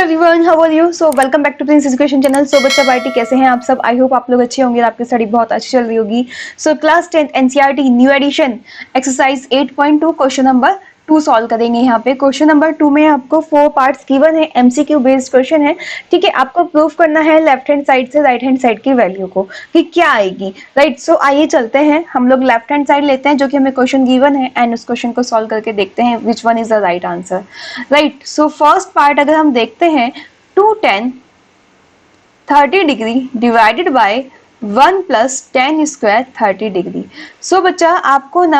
Everyone, how are you? So welcome back to Prince education channel. So बच्चा बाइटी, कैसे हैं आप सब? आई होप आप लोग अच्छे होंगे और आपकी स्टडी बहुत अच्छी चल रही होगी। So class 10 NCERT new edition exercise 8.2 question number 2 solve करेंगे। यहाँ पे क्वेश्चन नंबर 2 में आपको 4 पार्ट्स गिवन है, एमसीक्यू बेस्ड क्वेश्चन है। ठीक है, आपको प्रूव करना है लेफ्ट हैंड साइड से राइट हैंड साइड की वैल्यू को कि क्या आएगी। राइट, सो आइए चलते हैं, हम लोग लेफ्ट हैंड साइड लेते हैं जो कि हमें क्वेश्चन गिवन है एंड उस क्वेश्चन को सॉल्व करके देखते हैं which one is the right answer. Right, so first part अगर हम देखते हैं 2tan 30 degree divided by 1 plus tan square 30 degree. So बच्चा आपको ना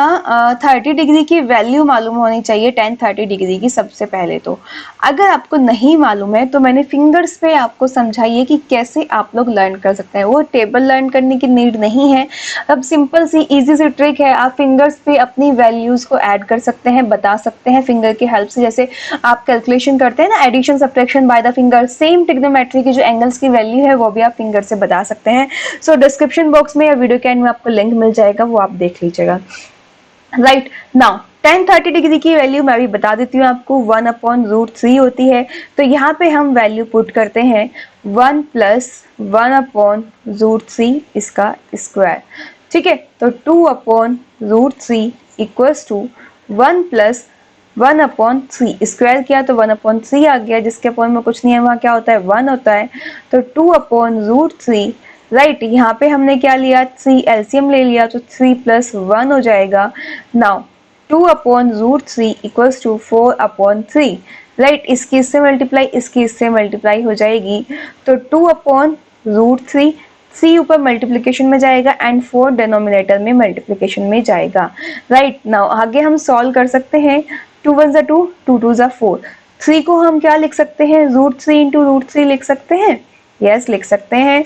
30 डिग्री की वैल्यू मालूम होनी चाहिए, tan 30 डिग्री की। सबसे पहले तो अगर आपको नहीं मालूम है तो मैंने फिंगर्स पे आपको समझाइए कि कैसे आप लोग लर्न कर सकते हैं। वो टेबल लर्न करने की नीड नहीं है। अब सिंपल सी इजी सी ट्रिक है, आप फिंगर्स पे अपनी वैल्यूज को ऐड कर सकते हैं, बता सकते हैं फिंगर की हेल्प से। जैसे आप कैलकुलेशन करते हैं ना, addition subtraction by the finger, same trigonometry की जो एंगल्स की वैल्यू है वो भी आप फिंगर से बता सकते हैं। सो डिस्क्रिप्शन बॉक्स में या वीडियो के एंड में आपको लिंक मिल जाएगा, वो आप देख लीजिएगा। राइट नाउ tan 30 डिग्री की वैल्यू मैं भी बता देती हूँ आपको, 1/√3 होती है। तो यहाँ पे हम वैल्यू पुट करते हैं 1 प्लस 1/√3 इसका स्क्वायर। ठीक है, तो 2/√3 इक्वल्स टू 1 प्लस 1/3 स्क्वायर किया तो 1/3 आ गया, जिसके अपॉन में कुछ नहीं है, वहाँ क्या होता है 1 होता है। तो 2/√3। राइट, यहाँ पे हमने क्या लिया, 3 एलसीएम ले लिया तो 3 प्लस 1 हो जाएगा। Now 2/√3 equals to 4/3। राइट, इसकी इससे मल्टीप्लाई, इसकी इससे मल्टीप्लाई हो जाएगी। तो 2/√3, 3 ऊपर मल्टीप्लिकेशन में जाएगा एंड 4 डिनोमिनेटर में मल्टीप्लिकेशन में जाएगा। राइट, नाउ आगे हम सॉल्व कर सकते हैं। 2 1 2, 2 2 4। 3 को हम क्या लिख सकते हैं, √3 इंटू √3 लिख सकते हैं। यस, लिख सकते हैं।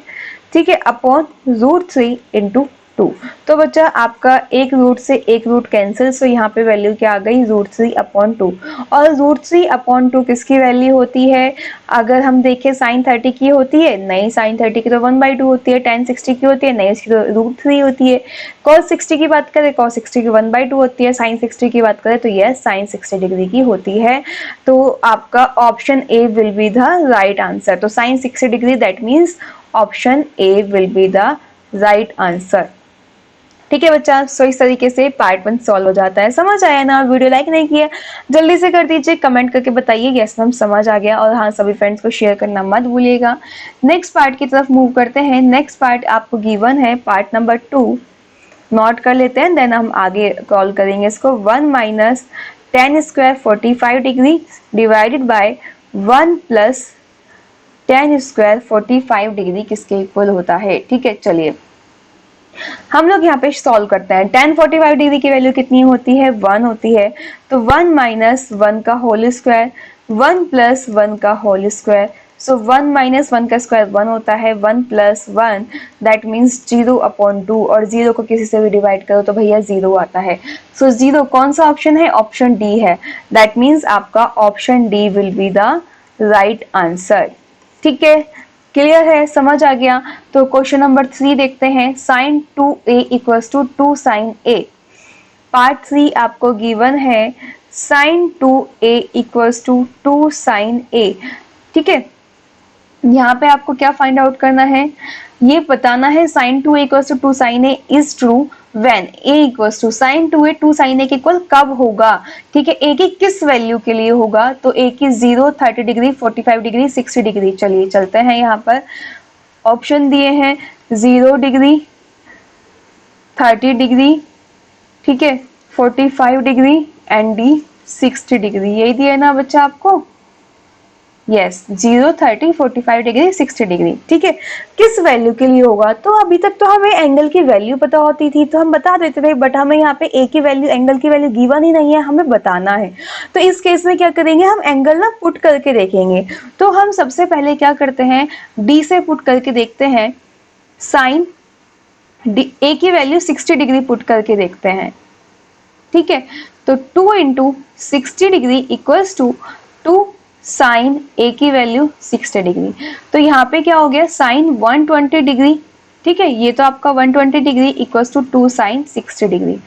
ठीक है, अपॉन √3 इंटू 2। तो बच्चा आपका एक रूट से एक रूट कैंसिल, सो यहाँ पे वैल्यू क्या आ गई, √3/2। और √3/2 किसकी वैल्यू होती है? अगर हम देखें sin 30 की होती है, नहीं sin 30 की तो 1/2 होती है। tan 60 की होती है, नहीं इसकी तो √3 होती है। cos 60 की बात करें, cos 60 की 1/2 होती है। sin 60 की बात करें तो यस sin 60 डिग्री की होती है। तो आपका option A will be the right answer. तो sin 60 degree that means option A will be the right answer. ठीक है बच्चा, सो इस तरीके से पार्ट 1 सॉल्व हो जाता है। समझ आया ना? वीडियो लाइक नहीं किया जल्दी से कर दीजिए, कमेंट करके बताइए यस मैम समझ आ गया, और हाँ सभी फ्रेंड्स को शेयर करना मत भूलिएगा। नेक्स्ट पार्ट की तरफ मूव करते हैं। नेक्स्ट पार्ट आपको गिवन है पार्ट नंबर 2, नोट कर लेते हैं, देन हम आगे कॉल करेंगे इसको। 1 minus tan square 45 degree divided by 1 plus tan square 45 degree किसके इक्वल होता है। ठीक है, चलिए हम लोग यहाँ पे सॉल्व करते हैं। tan 45 डिग्री की वैल्यू कितनी होती है, 1 होती है। तो 1 माइनस 1 का होल स्क्वायर, 1 प्लस 1 का होल स्क्वायर। सो 1 माइनस 1 का स्क्वायर 1 होता है, 1 प्लस 1 दैट मीन्स 0/2। और 0 को किसी से भी डिवाइड करो तो भैया 0 आता है। सो 0 कौन सा ऑप्शन है, ऑप्शन डी है। दैट मीन्स आपका option D will be the right answer. ठीक है, क्लियर है, समझ आ गया। तो क्वेश्चन नंबर 3 देखते हैं। sin 2a equals to 2 sin a। Part 3 आपको गिवन है sin 2a equals to 2 sin a। ठीक है, यहाँ पे आपको क्या फाइंड आउट करना है, ये बताना है sin 2a equals to 2 sin a is true when a equals to sin 2a 2 sin a के इक्वल कब होगा। ठीक है, a की किस वैल्यू के लिए होगा, तो a की 0, 30 डिग्री, 45 डिग्री, 60 डिग्री। चलिए चलते हैं, यहाँ पर ऑप्शन दिए हैं 0 डिग्री, 30 डिग्री, ठीक है, 45 डिग्री एंड डी 60 डिग्री। यही दिया है ना बच्चा आपको, यस 0, 30, 45 डिग्री, 60 डिग्री। ठीक है, किस वैल्यू के लिए होगा, तो अभी तक तो हमें एंगल की वैल्यू पता होती थी तो हम बता देते थे, बट हमें यहाँ पे ए की वैल्यू, एंगल की वैल्यू गिवन ही नहीं है, हमें बताना है। तो इस केस में क्या करेंगे, हम एंगल ना पुट करके देखेंगे। तो हम सबसे पहले क्या करते हैं, डी से पुट करके देखते हैं। साइन ए की वैल्यू 60 डिग्री पुट करके देखते हैं। ठीक है, तो 2 into 60 degree equals to 2 sine A की वैल्यू 60 डिग्री। तो यहाँ पे क्या हो गया, साइन 120 डिग्री। ठीक है, ये तो आपका 120 degree equals to 2 sine 60 degree.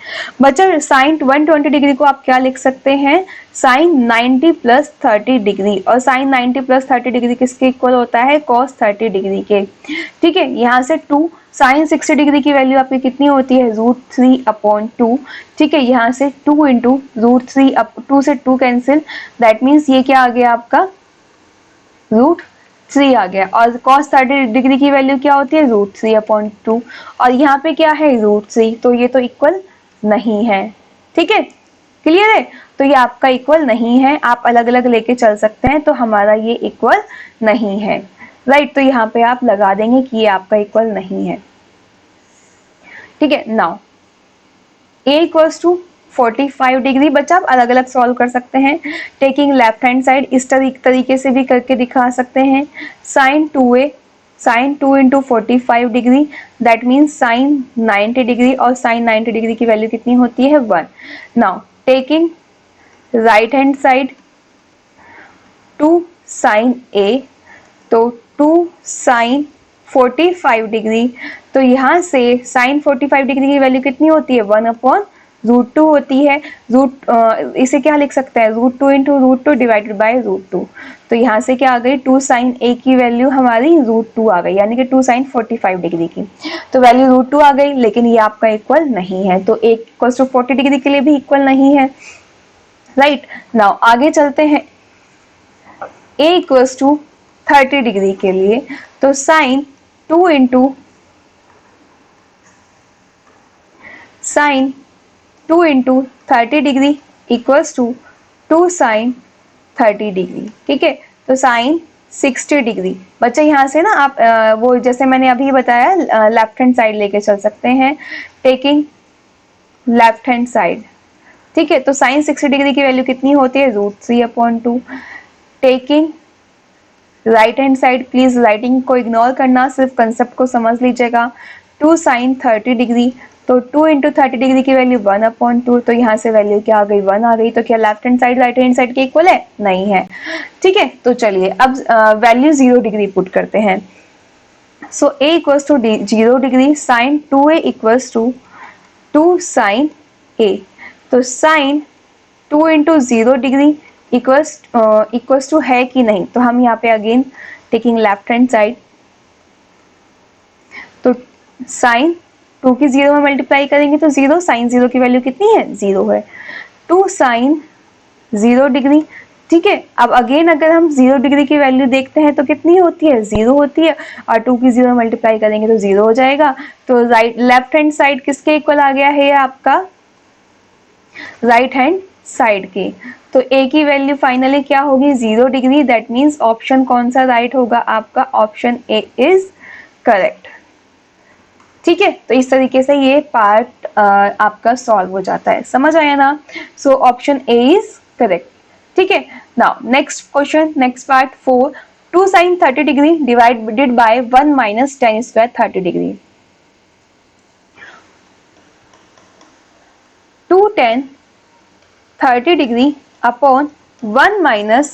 बच्चा साइन 120 डिग्री को आप क्या लिख सकते हैं, साइन 90 प्लस 30 डिग्री, और साइन 90 प्लस 30 डिग्री किसके इक्वल होता है, कॉस 30 डिग्री के। ठीक है, यहाँ से 2 साइन 60 डिग्री की वैल्यू आपकी कितनी होती है, √3/2। ठीक है, यहाँ से 2 इंटू √3, 2 से 2 कैंसिल, दैट मीन्स ये क्या आ गया आपका, √3 आ गया। और cos 30 डिग्री की वैल्यू क्या होती है, √3/2, और यहाँ पे क्या है, √3, तो ये तो इक्वल नहीं है। ठीक है, क्लियर है, तो ये आपका इक्वल नहीं है, आप अलग अलग लेके चल सकते हैं, तो हमारा ये इक्वल नहीं है। राइट, तो यहाँ पे आप लगा देंगे कि ये आपका इक्वल नहीं है। ठीक है, now a equals to 45 degree. बच्चा आप अलग अलग सॉल्व कर सकते हैं, टेकिंग लेफ्ट हैंड साइड, इस तरीके से भी करके दिखा सकते हैं। Sine 2a, sine 2 into 45 degree, that means sine 90 degree, और साइन 90 डिग्री की वैल्यू कितनी होती है, 1। Now taking right hand side, 2 sign a, तो 2 साइन 45 डिग्री, तो यहाँ से साइन 45 डिग्री की वैल्यू कितनी होती है, 1/√2 होती है। इसे क्या लिख सकते हैं, √2 इंटू √2 डिवाइडेड बाय √2, तो यहाँ से क्या आ गई, 2 साइन a की वैल्यू हमारी √2 आ गई, यानी कि 2 साइन 45 डिग्री की, तो वैल्यू √2 आ गई, लेकिन ये आपका इक्वल नहीं है, तो a इक्वल टू 40 डिग्री के लिए भी इक्वल नहीं है। राइट, नाउ आगे चलते हैं, a इक्वल्स टू 30 डिग्री के लिए, तो sine 2 into sine 2 into 30 degree equals to 2 sine 30 degree. ठीक है, तो साइन 60 डिग्री। बच्चे यहाँ से ना आप वो जैसे मैंने अभी बताया लेफ्ट हैंड साइड लेके चल सकते हैं, टेकिंग लेफ्ट हैंड साइड। ठीक है, तो साइन 60 डिग्री की वैल्यू कितनी होती है, √3/2। Taking right hand side, please writing को इग्नोर करना, सिर्फ कंसेप्ट को समझ लीजिएगा। 2 साइन 30 डिग्री, तो 2 इंटू 30 डिग्री की वैल्यू 1/2, तो यहाँ से वैल्यू क्या आ गई, 1 आ गई। तो क्या left hand side right hand side के इक्वल है, नहीं है। ठीक है, तो चलिए अब वैल्यू 0 डिग्री पुट करते हैं। So a equals to 0 degree, sine 2a equals to 2 sign a, तो sine 2 into 0 degree equals to है कि नहीं, तो हम यहाँ पे again taking left hand side, तो साइन 2 की 0 में मल्टीप्लाई करेंगे तो 0, साइन 0 की वैल्यू कितनी है, 0 है। 2 साइन 0 डिग्री। ठीक है, अब अगेन अगर हम 0 डिग्री की वैल्यू देखते हैं तो कितनी होती है, 0 होती है, और 2 की 0 मल्टीप्लाई करेंगे तो 0 हो जाएगा। तो राइट लेफ्ट हैंड साइड किसके इक्वल आ गया है, आपका राइट हैंड साइड के। तो a की वैल्यू फाइनली क्या होगी, 0 डिग्री, दैट मीन्स ऑप्शन कौन सा राइट होगा आपका, ऑप्शन ए इज करेक्ट। ठीक है, तो इस तरीके से ये पार्ट आपका सॉल्व हो जाता है, समझ आया ना। So option A is correct. ठीक है, now next question, next part 4, 2 sine 30 degree divided by 1 minus tan square 30 degree. 2 tan 30 degree upon 1 minus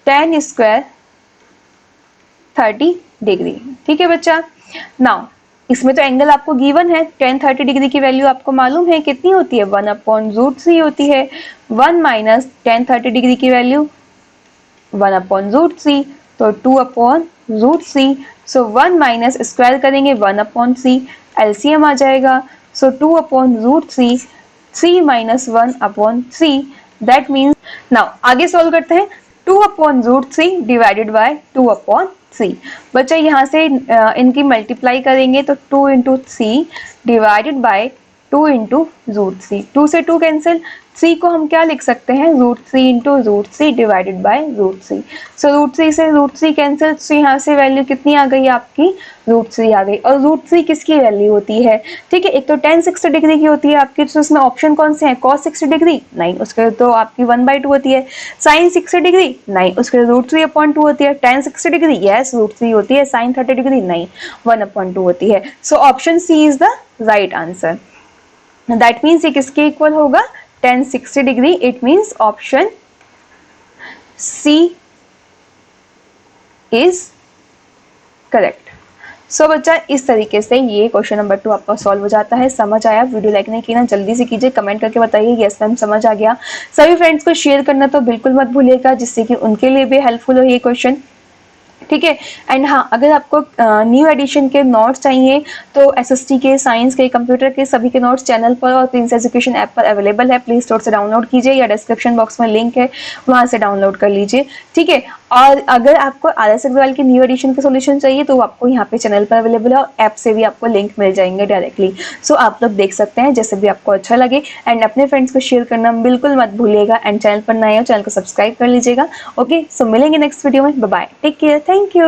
tan square 30 degree. ठीक है बच्चा, नाउ इसमें तो एंगल आपको गिवन है, tan 30 डिग्री की वैल्यू आपको मालूम है कितनी होती है, 1/√3 होती है। 1 माइनस tan 30 डिग्री की वैल्यू 1/√3, तो 2/√3। सो 1 माइनस स्क्वायर करेंगे 1/3, एलसीएम आ जाएगा। सो 2/√3, 3 माइनस 1/3, दैट मीन्स, नाउ आगे सॉल्व करते हैं, 2/√3 डिवाइडेड बाय 2/3। बच्चा यहाँ से इनकी मल्टीप्लाई करेंगे तो 2 इंटू 3 डिवाइडेड बाय 2 इंटू √3, 2 से 2 कैंसिल, 3 को हम क्या लिख सकते हैं, √3 इंटू √3 डिवाइडेड बाय √3। सो √3 से √3 कैंसिल, तो यहाँ से वैल्यू कितनी आ गई आपकी, √3 आ गई। और √3 किसकी वैल्यू होती है, ठीक है, एक तो tan 60 डिग्री की होती है आपकी, तो उसमें ऑप्शन कौन से हैं, cos 60 डिग्री नहीं, उसके तो आपकी 1/2 होती है। sin 60 डिग्री नहीं, उसके √3/2 होती है। tan 60 डिग्री यस √3 होती है। sin 30 डिग्री नहीं, 1/2 होती है। So option C is the right answer. That means ये किसके इक्वल होगा, tan 60 degree, it means option C is correct. So बच्चा इस तरीके से ये क्वेश्चन नंबर 2 आपका सॉल्व हो जाता है। समझ आया? वीडियो लाइक नहीं की ना, जल्दी से कीजिए, कमेंट करके बताइए यस मैम समझ आ गया। सभी फ्रेंड्स को शेयर करना तो बिल्कुल मत भूलिएगा, जिससे कि उनके लिए भी हेल्पफुल हो ये क्वेश्चन। ठीक है। एंड हाँ, अगर आपको न्यू एडिशन के नोट्स चाहिए तो एसएसटी के, साइंस के, कंप्यूटर के सभी के नोट्स चैनल पर और प्रिंस एजुकेशन ऐप पर अवेलेबल है। प्ले स्टोर से डाउनलोड कीजिए या डिस्क्रिप्शन बॉक्स में लिंक है, वहां से डाउनलोड कर लीजिए। ठीक है। और अगर आपको आरएस अग्रवाल की न्यू एडिशन का सोल्यूशन चाहिए तो आपको यहाँ पे चैनल पर अवेलेबल है और ऐप से भी आपको लिंक मिल जाएंगे डायरेक्टली। सो आप लोग देख सकते हैं जैसे भी आपको अच्छा लगे। एंड अपने फ्रेंड्स को शेयर करना बिल्कुल मत भूलिएगा। एंड चैनल पर नए हो, चैनल को सब्सक्राइब कर लीजिएगा। ओके, सो मिलेंगे नेक्स्ट वीडियो में। Bye bye, take care, thank you.